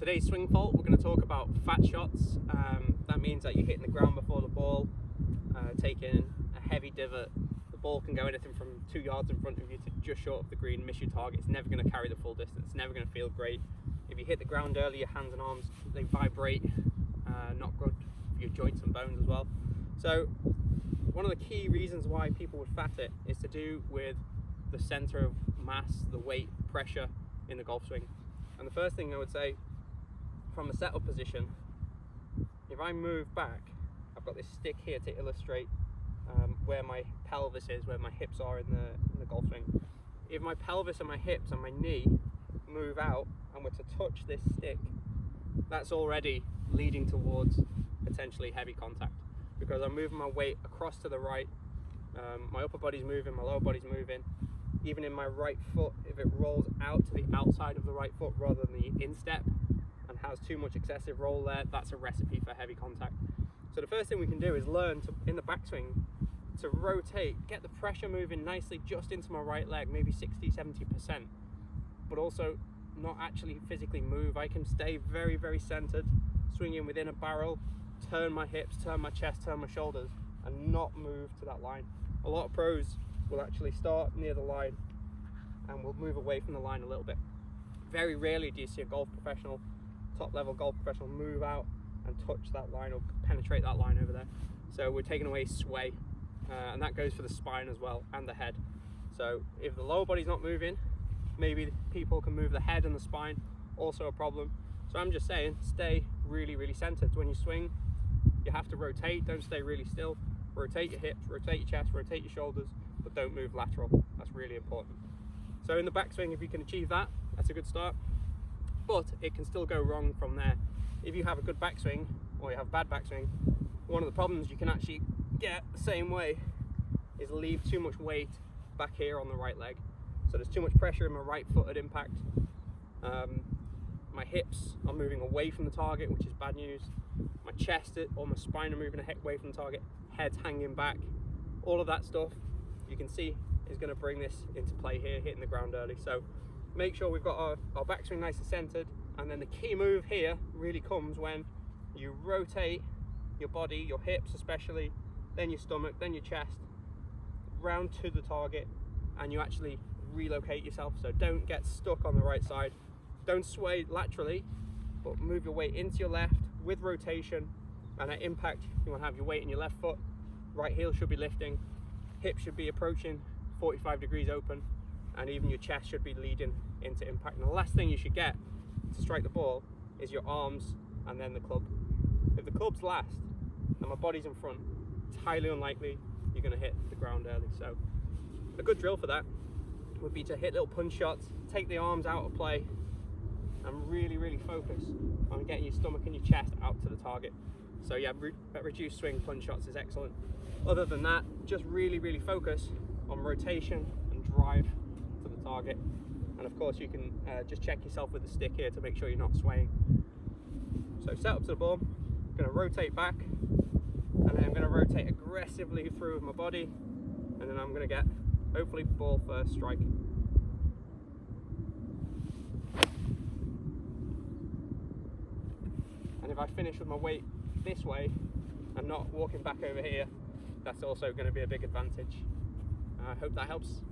today's swing fault, we're going to talk about fat shots. That means that you're hitting the ground before the ball, taking a heavy divot. The ball can go anything from 2 yards in front of you to just short of the green, miss your target. It's never going to carry the full distance. It's never going to feel great. If you hit the ground early, your hands and arms, they vibrate. Not good for your joints and bones as well. So one of the key reasons why people would fat it is to do with the center of mass, the weight, pressure in the golf swing. And the first thing I would say, from the setup position, if I move back, I've got this stick here to illustrate where my pelvis is, where my hips are in the golf swing. If my pelvis and my hips and my knee move out and were to touch this stick, that's already leading towards potentially heavy contact, because I'm moving my weight across to the right. My upper body's moving, my lower body's moving. Even in my right foot, if it rolls out to the outside of the right foot rather than the instep and has too much excessive roll there, that's a recipe for heavy contact. So the first thing we can do is learn to, in the backswing, to rotate, get the pressure moving nicely just into my right leg, maybe 60-70%, but also not actually physically move. I can stay very, very centered, swinging within a barrel, turn my hips, turn my chest, turn my shoulders, and not move to that line. A lot of pros will actually start near the line and will move away from the line a little bit. Very rarely do you see a golf professional, top level golf professional, move out and touch that line or penetrate that line over there. So we're taking away sway, and that goes for the spine as well and the head. So if the lower body's not moving, maybe people can move the head and the spine, also a problem. So I'm just saying, stay really, really centered. When you swing, you have to rotate, don't stay really still. Rotate your hips, rotate your chest, rotate your shoulders, but don't move lateral. That's really important. So in the backswing, if you can achieve that, that's a good start. But it can still go wrong from there. If you have a good backswing or you have bad backswing, one of the problems you can actually get the same way is leave too much weight back here on the right leg. So there's too much pressure in my right foot at impact. My hips are moving away from the target, which is bad news. My chest or my spine are moving away from the target. Head's hanging back. All of that stuff you can see is going to bring this into play here, hitting the ground early. So make sure we've got our backswing nice and centered, and then the key move here really comes when you rotate your body, your hips especially, then your stomach, then your chest, round to the target, and you actually relocate yourself. So don't get stuck on the right side. Don't sway laterally, but move your weight into your left with rotation, and at impact you want to have your weight in your left foot. Right heel should be lifting, hips should be approaching 45 degrees open, and even your chest should be leading into impact. And the last thing you should get to strike the ball is your arms and then the club. If the club's last and my body's in front, it's highly unlikely you're going to hit the ground early. So a good drill for that would be to hit little punch shots, take the arms out of play, and really, really focus on getting your stomach and your chest out to the target. So yeah, reduced swing punch shots is excellent. Other than that, just really, really focus on rotation and drive to the target. And of course you can just check yourself with the stick here to make sure you're not swaying. So set up to the ball, I'm going to rotate back, and then I'm going to rotate aggressively through with my body, and then I'm going to get, hopefully, ball first strike. And if I finish with my weight this way and not walking back over here, that's also going to be a big advantage. I hope that helps.